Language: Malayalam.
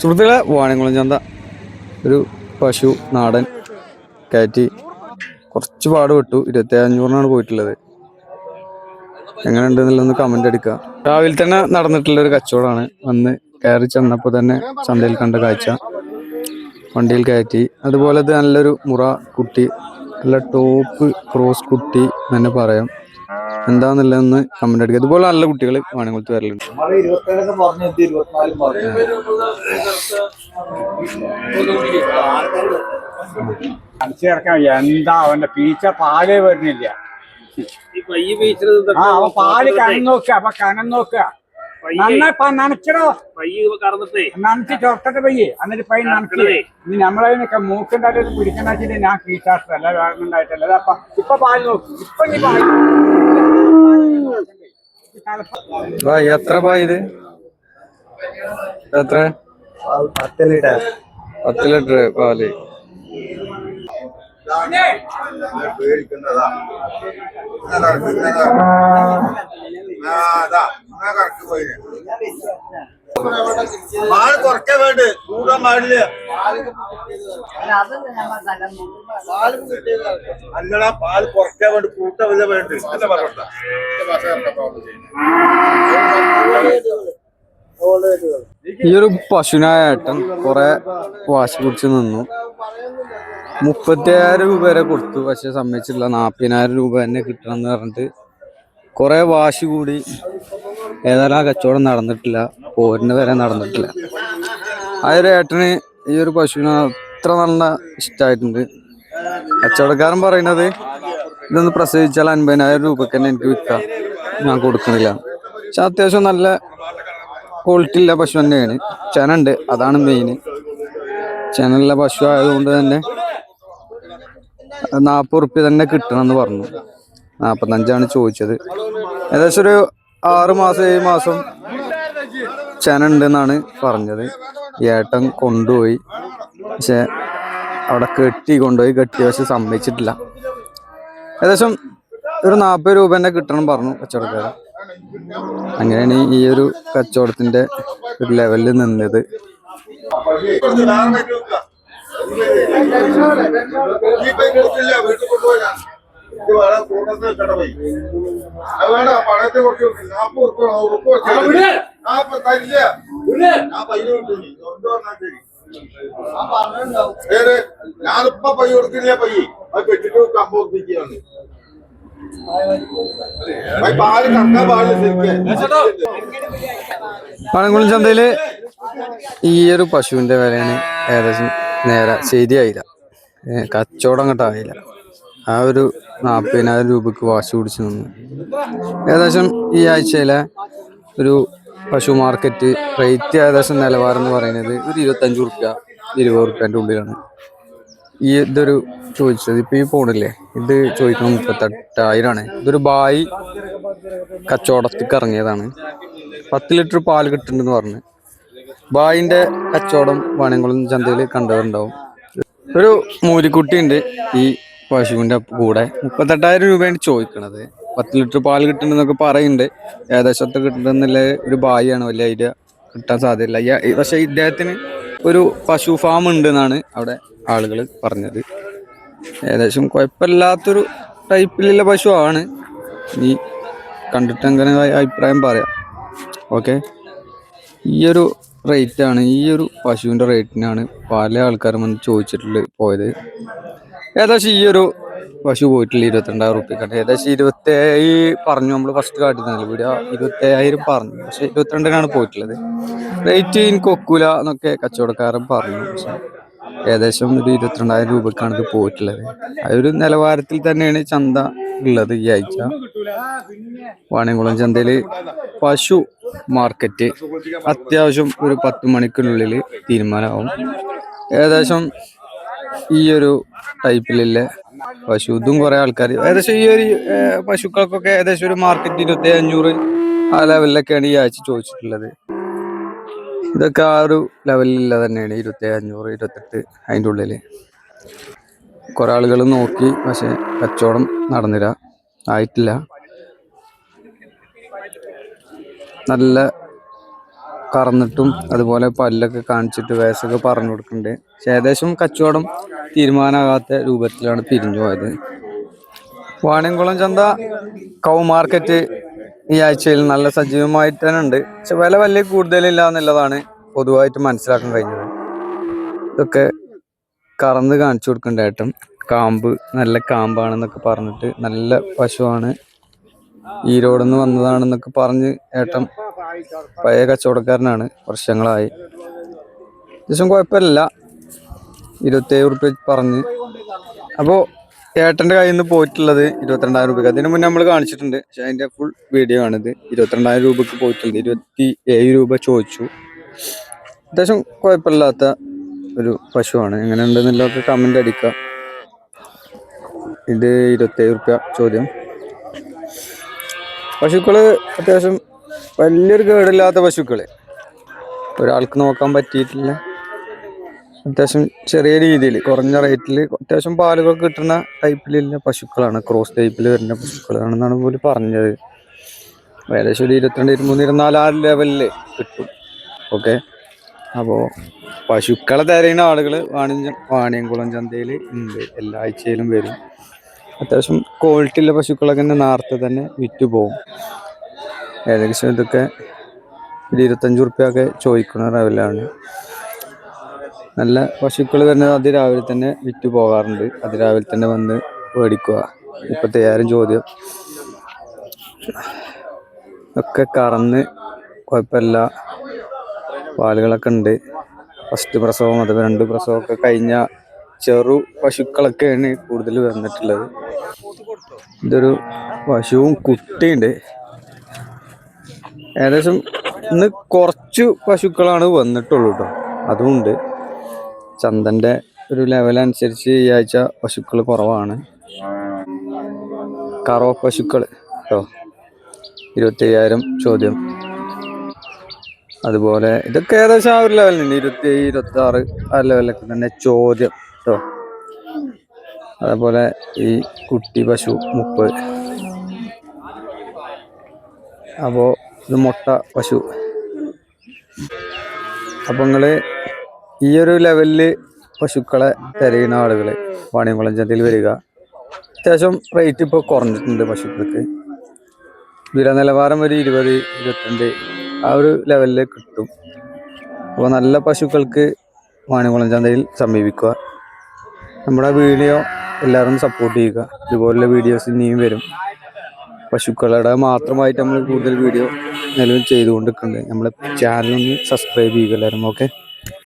സുഹൃത്തുക്കളെ, വാണിയംകുളം ചന്ത ഒരു പശു നാടൻ കയറ്റി കുറച്ച് പാട് വിട്ടു. 2500 പോയിട്ടുള്ളത്. എങ്ങനെ ഉണ്ടെന്നുള്ളൊന്ന് കമന്റ് അടിക്കുക. രാവിലെ തന്നെ നടന്നിട്ടുള്ള ഒരു കച്ചവടമാണ്. വന്ന് കയറി ചെന്നപ്പോൾ തന്നെ ചന്തയിൽ കണ്ട കാഴ്ച. വണ്ടിയിൽ കയറ്റി. അതുപോലെ ഇത് നല്ലൊരു മുറ കുട്ടി, നല്ല ടോപ്പ് ക്രോസ് കുട്ടി തന്നെ പറയാം. എന്താന്നുള്ളതെന്ന് കമന്റ് അടിക്കുക. ഇതുപോലെ നല്ല കുട്ടികൾ വാണിയംകുളത്ത് വരലുണ്ട്. എന്താ അവന്റെ പീച്ച പാലേ വരുന്നില്ല. പാല് കനം നോക്കുക. അപ്പൊ കനം നോക്കുക. നനച്ചടോ, നനച്ച് ചൊട്ടത്തെ പയ്യെ എന്നിട്ട് പൈ നനച്ചേ. ഇനി നമ്മളതിനൊക്കെ മൂക്കുണ്ടായിട്ട് പിടിക്കണ്ടാച്ചിട്ട് ഞാൻ കീച്ചാട്ടല്ല, വേറെ ഉണ്ടായിട്ടല്ല. അപ്പൊ ഇപ്പൊ പാല് നോക്കും. ഇപ്പൊ നീ പാല് എത്ര പായത്? എത്ര? 10 ലിറ്റർ പാല്. പാല് കുറക്കാൻ വേണ്ട, കൂടാൻ പാടില്ല. അല്ലടാ, പാല് കുറക്കാൻ വേണ്ടി കൂട്ടമില്ല വേണ്ട. ഈ ഒരു പശുവിനായ ഏട്ടൻ കുറെ വാശി പിടിച്ച് നിന്നു. 35,000 രൂപ വരെ കൊടുത്തു. പക്ഷെ സമ്മതിച്ചില്ല. 40,000 രൂപ തന്നെ കിട്ടണം എന്ന് പറഞ്ഞിട്ട് കുറെ വാശി കൂടി. ഏതായാലും ആ കച്ചവടം നടന്നിട്ടില്ല. പോരിന് വരെ നടന്നിട്ടില്ല. ആ ഒരു ഏട്ടന് ഈ ഒരു പശുവിനെ അത്ര നല്ല ഇഷ്ടമായിട്ടുണ്ട്. കച്ചവടക്കാരൻ പറയുന്നത് ഇതൊന്ന് പ്രസവിച്ചാൽ 50,000 രൂപക്ക് തന്നെ എനിക്ക് വിൽക്കാം, ഞാൻ കൊടുക്കുന്നില്ല. പക്ഷെ അത്യാവശ്യം നല്ല ക്വാളിറ്റി ഉള്ള പശു തന്നെയാണ്. ചെനുണ്ട്, അതാണ് മെയിൻ. ചെനുള്ള പശു ആയതുകൊണ്ട് തന്നെ 40 ഉറുപ്പ്യ തന്നെ കിട്ടണം എന്ന് പറഞ്ഞു. 45 ചോദിച്ചത്. ഏകദേശം ഒരു 6 മാസം 7 മാസം ചെനുണ്ടെന്നാണ് പറഞ്ഞത്. ഏട്ടൻ കൊണ്ടുപോയി. പക്ഷെ അവിടെ കൊണ്ടുപോയി കെട്ടി. പക്ഷെ സമ്മതിച്ചിട്ടില്ല. ഏകദേശം ഒരു 40 രൂപ തന്നെ കിട്ടണം പറഞ്ഞു കച്ചവടക്കാരൻ. അങ്ങനെയാണ് ഈ ഒരു കച്ചവടത്തിന്റെ ഒരു ലെവലിൽ നിന്നത്. ഞാനിപ്പോ പൈ കൊടുക്കില്ല. പയ്യെ അത് കെട്ടിട്ട് കമ്പോർപ്പിക്കുകയാണ്. വാണിയംകുളം ചന്തയില് ഈ ഒരു പശുവിന്റെ വിലയാണ് ഏകദേശം നേരെ ശരിയായില്ല. കച്ചവടം അങ്ങോട്ടായില്ല. ആ ഒരു 40,000 രൂപക്ക് വാശി പിടിച്ച് നിന്നു. ഏകദേശം ഈ ആഴ്ചയിലെ ഒരു പശു മാർക്കറ്റ് റേറ്റ് ഏകദേശം നിലവാരം എന്ന് പറയുന്നത് ഒരു 25 ഉറുപ്പ്യ 20 ഉറുപ്പ്യൻ്റെ ഉള്ളിലാണ്. ഇതൊരു ചോദിച്ചത്. ഇപ്പൊ ഈ ഫോണില്ലേ, ഇത് ചോദിക്കണം 38,000. ഇതൊരു ബായി കച്ചവടത്തേക്ക് ഇറങ്ങിയതാണ്. 10 ലിറ്റർ പാല് കിട്ടുന്നുണ്ടെന്ന് പറഞ്ഞു. ബായിന്റെ കച്ചവടം വാണിയംകുളം ചന്തയിൽ കണ്ടവരുണ്ടാവും. ഒരു മൂരിക്കുട്ടി ഉണ്ട് ഈ പശുവിന്റെ കൂടെ. 38,000 രൂപയാണ് ചോദിക്കണത്. 10 ലിറ്റർ പാല് കിട്ടുന്നുണ്ടെന്നൊക്കെ പറയുന്നുണ്ട്. ഏകദേശത്തെ കിട്ടുന്നില്ല. ഒരു ബായിയാണ്, വലിയ ഐഡിയ കിട്ടാൻ സാധ്യതയില്ല. പക്ഷെ ഇദ്ദേഹത്തിന് ഒരു പശു ഫാം ഉണ്ട് എന്നാണ് അവിടെ ആളുകൾ പറഞ്ഞത്. ഏകദേശം കുഴപ്പമില്ലാത്തൊരു ടൈപ്പിലുള്ള പശു ആണ്. ഈ കണ്ടിട്ട് അങ്ങനെ അഭിപ്രായം പറയാം. ഓക്കെ, ഈ ഒരു റേറ്റാണ്, ഈ ഒരു പശുവിൻ്റെ റേറ്റിനാണ് പല ആൾക്കാരും വന്ന് ചോദിച്ചിട്ടുള്ളത് പോയത്. ഏകദേശം ഈ ഒരു പശു പോയിട്ടില്ല 22,000 റുപ്യക്കാണ്. ഏകദേശം 27 പറഞ്ഞു. നമ്മൾ ഫസ്റ്റ് കാട്ടുന്നില്ല വീഡിയോ 27,000 പറഞ്ഞു. പക്ഷെ 22-നാണ് പോയിട്ടുള്ളത്. റേറ്റ് എനിക്ക് ഒക്കൂല എന്നൊക്കെ കച്ചവടക്കാരൻ പറഞ്ഞു. പക്ഷെ ഏകദേശം ഒരു 22,000 രൂപക്കാണ് ഇത് പോയിട്ടുള്ളത്. ആ ഒരു നിലവാരത്തിൽ തന്നെയാണ് ചന്ത ഉള്ളത് ഈ ആഴ്ച. വാണിയംകുളം ചന്തയിൽ പശു മാർക്കറ്റ് അത്യാവശ്യം ഒരു 10 മണിക്കുള്ളിൽ തീരുമാനമാവും. ഏകദേശം ഈ ഒരു ടൈപ്പിലുള്ള പശു ഇതും കുറെ ആൾക്കാർ ഏകദേശം ഈ ഒരു പശുക്കൾക്കൊക്കെ ഏകദേശം ഒരു മാർക്കറ്റ് 2500 ആ ലെവലിലൊക്കെയാണ് ഈ ആഴ്ച ചോദിച്ചിട്ടുള്ളത്. ഇതൊക്കെ ആ ഒരു ലെവലിലുള്ള തന്നെയാണ്. 2500 28 അതിൻ്റെ ഉള്ളിൽ കുറെ ആളുകൾ നോക്കി. പക്ഷെ കച്ചവടം നടന്നില്ല, ആയിട്ടില്ല. നല്ല കറന്നിട്ടും അതുപോലെ പല്ലൊക്കെ കാണിച്ചിട്ട് വയസ്സൊക്കെ പറഞ്ഞു കൊടുക്കുന്നുണ്ട്. പക്ഷെ ഏകദേശം കച്ചവടം തീരുമാനമാകാത്ത രൂപത്തിലാണ് പിരിഞ്ഞു പോയത്. വാണിയംകുളം ചന്ത കൗ മാർക്കറ്റ് ഈ ആഴ്ചയിൽ നല്ല സജീവമായിട്ട് തന്നെ ഉണ്ട്. പക്ഷെ വില വലിയ കൂടുതലില്ല എന്നുള്ളതാണ് പൊതുവായിട്ട് മനസ്സിലാക്കാൻ കഴിഞ്ഞത്. ഇതൊക്കെ കറന്ന് കാണിച്ചു കൊടുക്കേണ്ട ഏട്ടൻ. കാമ്പ് നല്ല കാമ്പാണെന്നൊക്കെ പറഞ്ഞിട്ട്, നല്ല പശുവാണ്, ഈരോടെന്ന് വന്നതാണെന്നൊക്കെ പറഞ്ഞ് ഏട്ടൻ പഴയ കച്ചവടക്കാരനാണ്, വർഷങ്ങളായി. അത്യാവശ്യം കുഴപ്പമില്ല. 27 റുപ്യ പറഞ്ഞ്. അപ്പോൾ ഏട്ടൻ്റെ കയ്യിൽ നിന്ന് പോയിട്ടുള്ളത് 22,000 രൂപയ്ക്ക്. അതിന് മുന്നേ നമ്മൾ കാണിച്ചിട്ടുണ്ട്. പക്ഷെ അതിൻ്റെ ഫുൾ വീഡിയോ ആണിത്. 22,000 രൂപയ്ക്ക് പോയിട്ടുണ്ട്. 27 രൂപ ചോദിച്ചു. അത്യാവശ്യം കുഴപ്പമില്ലാത്ത ഒരു പശുവാണ്. എങ്ങനെ ഉണ്ടെന്നുള്ളതൊക്കെ കമൻ്റ് അടിക്കുക. ഇത് 27 റുപ്യ ചോദ്യം. പശുക്കള് അത്യാവശ്യം വലിയൊരു കേടില്ലാത്ത പശുക്കള്, ഒരാൾക്ക് നോക്കാൻ പറ്റിയിട്ടില്ല. അത്യാവശ്യം ചെറിയ രീതിയിൽ കുറഞ്ഞ റേറ്റിൽ അത്യാവശ്യം പാലുകൾ കിട്ടുന്ന ടൈപ്പിലുള്ള പശുക്കളാണ്. ക്രോസ് ടൈപ്പിൽ വരുന്ന പശുക്കളാണെന്നാണ് പോലും പറഞ്ഞത്. ഏകദേശം ഒരു 22, 23, 24 ആ ലെവലിൽ കിട്ടും. ഓക്കെ, അപ്പോൾ പശുക്കളെ തിരയുന്ന ആളുകൾ വാണിയംകുളം ചന്തയിൽ ഉണ്ട്. എല്ലാ ആഴ്ചയിലും വരും. അത്യാവശ്യം ക്വാളിറ്റി ഉള്ള പശുക്കളൊക്കെ നേരത്തെ തന്നെ വിറ്റ് പോകും. ഏകദേശം ഇതൊക്കെ ഒരു 25 റുപ്യൊക്കെ ചോദിക്കുന്ന ലെവലാണ്. നല്ല പശുക്കൾ വരുന്നത് അതിരാവിലെ തന്നെ വിറ്റ് പോകാറുണ്ട്. അതിരാവിലെ തന്നെ വന്ന് മേടിക്കുക. 37 ചോദ്യം. ഒക്കെ കറന്ന് കുഴപ്പമില്ല, പാലുകളൊക്കെ ഉണ്ട്. ഫസ്റ്റ് പ്രസവം അഥവാ 2 പ്രസവമൊക്കെ കഴിഞ്ഞ ചെറു പശുക്കളൊക്കെയാണ് കൂടുതൽ വന്നിട്ടുള്ളത്. ഇതൊരു പശുവും കുട്ടിയുണ്ട്. ഏകദേശം ഇന്ന് കുറച്ച് പശുക്കളാണ് വന്നിട്ടുള്ളൂ കേട്ടോ. അതുമുണ്ട്. ചന്തൻ്റെ ഒരു ലെവലനുസരിച്ച് ഈ ആഴ്ച പശുക്കൾ കുറവാണ്. കറോ പശുക്കൾ കേട്ടോ. 25,000 ചോദ്യം. അതുപോലെ ഇതൊക്കെ ഏകദേശം ആ ഒരു ലെവലുണ്ട്. 27, 26 ആ ലെവലൊക്കെ തന്നെ ചോദ്യം കേട്ടോ. അതേപോലെ ഈ കുട്ടി പശു 30. അപ്പോൾ ഇത് മുട്ട പശു. അപ്പോൾ നിങ്ങൾ ഈ ഒരു ലെവലിൽ പശുക്കളെ തിരയുന്ന ആളുകൾ വാണിയംകുളം ചന്തയിൽ വരിക. അത്യാവശ്യം റേറ്റ് ഇപ്പോൾ കുറഞ്ഞിട്ടുണ്ട് പശുക്കൾക്ക്. വില നിലവാരം ഒരു 20, 22 ആ ഒരു ലെവലിൽ കിട്ടും. അപ്പോൾ നല്ല പശുക്കൾക്ക് വാണിയംകുളം ചന്തയിൽ സമീപിക്കുക. നമ്മുടെ വീഡിയോ എല്ലാവരും സപ്പോർട്ട് ചെയ്യുക. ഇതുപോലുള്ള വീഡിയോസ് ഇനിയും വരും. പശുക്കളുടെ മാത്രമായിട്ട് നമ്മൾ കൂടുതൽ വീഡിയോ നിലവിൽ ചെയ്തുകൊണ്ടിരിക്കുന്നുണ്ട്. നമ്മളെ ചാനലൊന്ന് സബ്സ്ക്രൈബ് ചെയ്യുക എല്ലാവരും. ഓക്കെ.